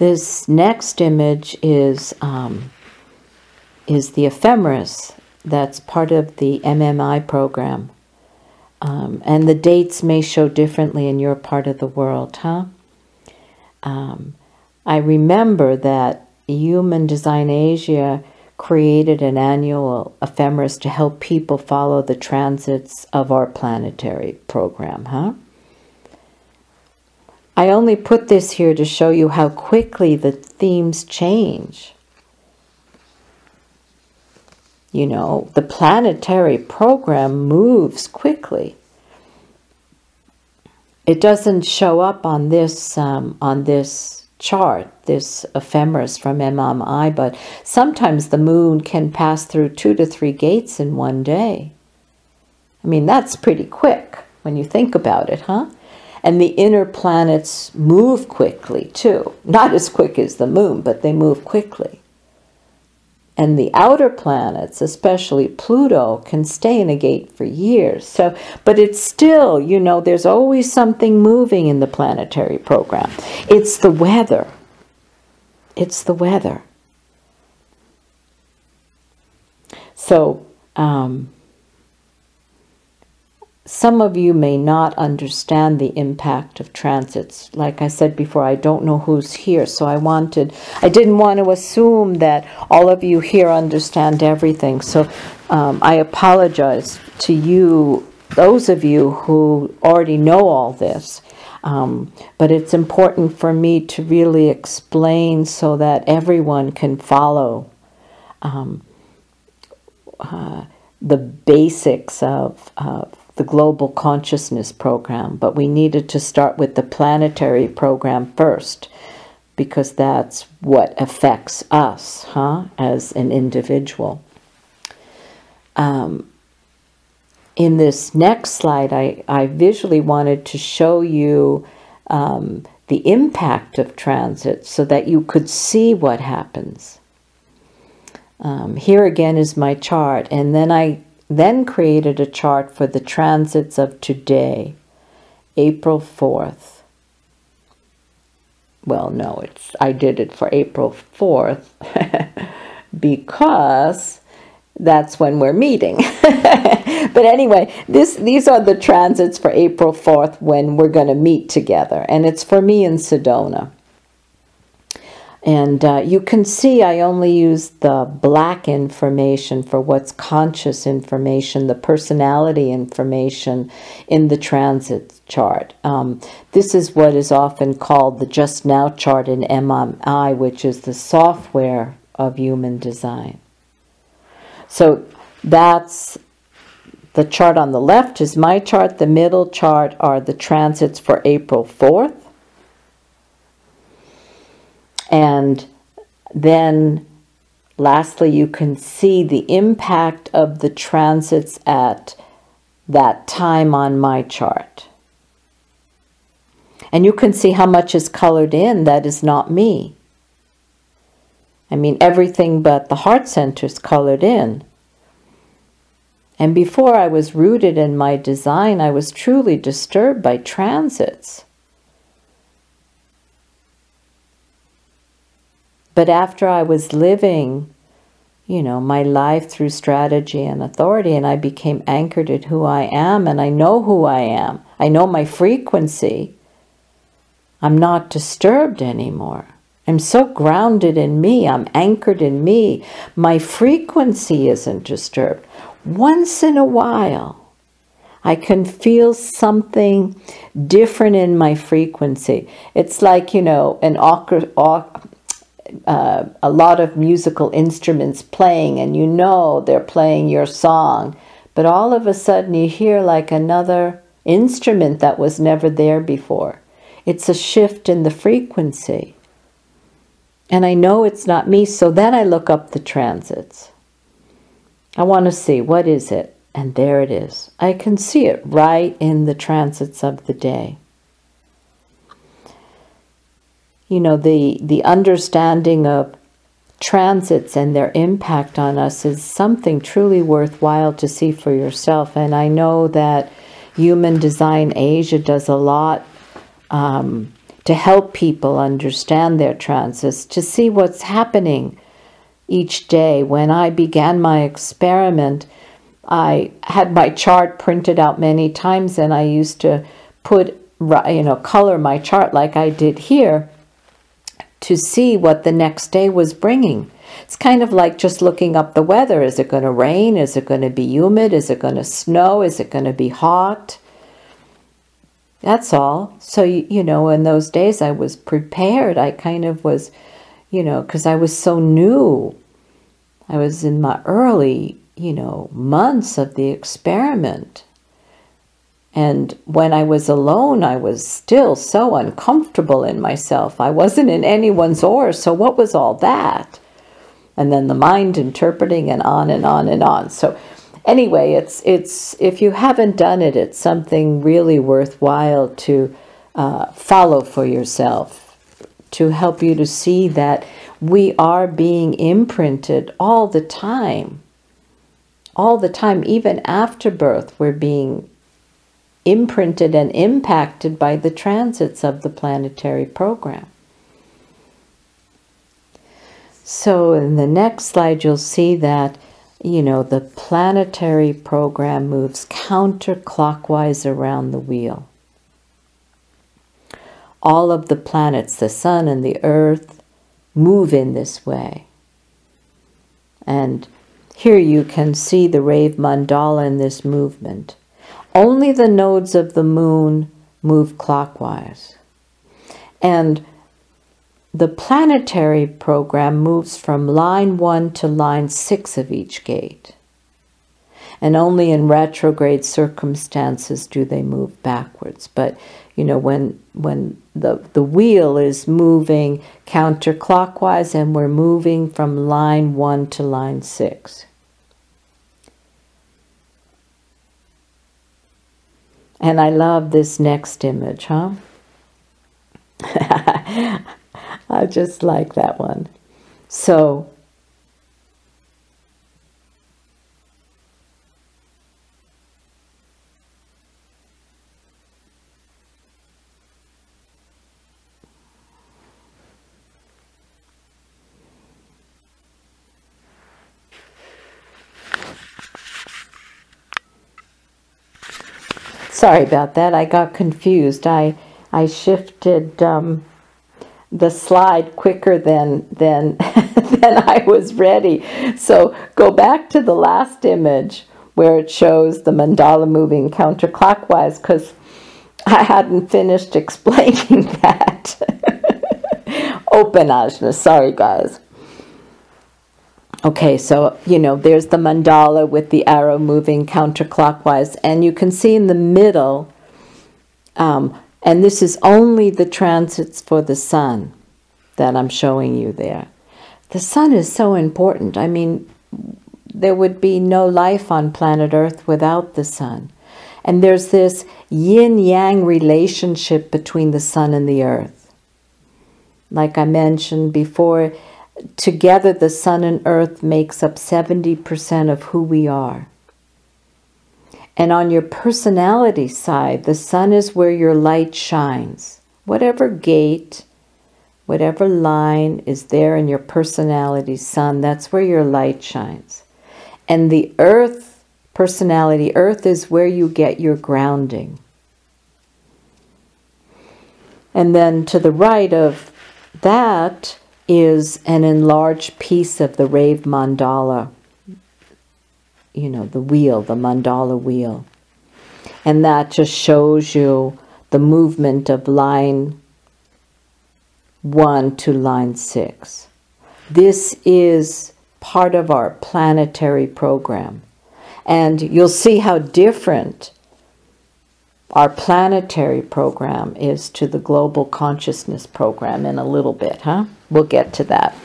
This next image is the ephemeris that's part of the MMI program. And the dates may show differently in your part of the world, huh? I remember that Human Design Asia created an annual ephemeris to help people follow the transits of our planetary program, huh? I only put this here to show you how quickly the themes change. You know, the planetary program moves quickly. It doesn't show up on this chart, this ephemeris from MMI, but sometimes the moon can pass through 2 to 3 gates in one day. I mean, that's pretty quick when you think about it, huh? And the inner planets move quickly too. Not as quick as the moon, but they move quickly. And the outer planets, especially Pluto, can stay in a gate for years. So, but it's still, you know, there's always something moving in the planetary program. It's the weather. It's the weather. So, some of you may not understand the impact of transits. Like I said before, I don't know who's here, so I didn't want to assume that all of you here understand everything. So I apologize to you, those of you who already know all this. But it's important for me to really explain so that everyone can follow the basics of the Global Consciousness Program. But we needed to start with the planetary program first, because that's what affects us, huh, as an individual. In this next slide, I visually wanted to show you the impact of transit so that you could see what happens. Here again is my chart, and then I created a chart for the transits of today, April 4th. Well, no, I did it for April 4th because that's when we're meeting. But anyway, these are the transits for April 4th when we're going to meet together. And it's for me in Sedona. And you can see I only use the black information for what's conscious information, the personality information in the transit chart. This is what is often called the Just Now chart in MMI, which is the software of human design. So that's the chart on the left is my chart. The middle chart are the transits for April 4th. And then lastly, you can see the impact of the transits at that time on my chart. And you can see how much is colored in that is not me. I mean, everything but the heart center is colored in. And before I was rooted in my design, I was truly disturbed by transits. But after I was living, you know, my life through strategy and authority, and I became anchored at who I am, and I know who I am. I know my frequency. I'm not disturbed anymore. I'm so grounded in me. I'm anchored in me. My frequency isn't disturbed. Once in a while, I can feel something different in my frequency. It's like, you know, a lot of musical instruments playing, and you know they're playing your song, but all of a sudden you hear like another instrument that was never there before. It's a shift in the frequency. And I know it's not me, so then I look up the transits. I want to see, what is it? And there it is. I can see it right in the transits of the day. You know, the understanding of transits and their impact on us is something truly worthwhile to see for yourself. And I know that Human Design Asia does a lot to help people understand their transits, to see what's happening each day. When I began my experiment, I had my chart printed out many times, and I used to put, color my chart like I did here to see what the next day was bringing. It's kind of like just looking up the weather. Is it going to rain? Is it going to be humid? Is it going to snow? Is it going to be hot? That's all. So, in those days I was prepared. I kind of was, because I was so new. I was in my early, months of the experiment. And when I was alone, I was still so uncomfortable in myself. I wasn't in anyone's oar, so what was all that? And then the mind interpreting, and on and on and on. So anyway, it's if you haven't done it, it's something really worthwhile to follow for yourself, to help you to see that we are being imprinted all the time. All the time, even after birth, we're being imprinted and impacted by the transits of the planetary program. So in the next slide, you'll see that, the planetary program moves counterclockwise around the wheel. All of the planets, the sun and the earth, move in this way. And here you can see the Rave mandala in this movement. Only the nodes of the moon move clockwise. And the planetary program moves from line 1 to line 6 of each gate. And only in retrograde circumstances do they move backwards. But, when the wheel is moving counterclockwise, and we're moving from line 1 to line 6. And I love this next image, huh? I just like that one. So, sorry about that. I got confused. I shifted the slide quicker than I was ready. So go back to the last image where it shows the mandala moving counterclockwise, because I hadn't finished explaining that. Open ajna. Sorry, guys. Okay, so, there's the mandala with the arrow moving counterclockwise, and you can see in the middle, and this is only the transits for the sun that I'm showing you there. The sun is so important. I mean, there would be no life on planet Earth without the sun. And there's this yin-yang relationship between the sun and the earth. Like I mentioned before, together the sun and earth makes up 70% of who we are. And on your personality side, the sun is where your light shines. Whatever gate, whatever line is there in your personality sun, that's where your light shines. And the earth, personality earth, is where you get your grounding. And then to the right of that is an enlarged piece of the Rave mandala. The wheel, the mandala wheel. And that just shows you the movement of line 1 to line 6. This is part of our planetary program. And you'll see how different our planetary program is to the global consciousness program in a little bit, huh? We'll get to that.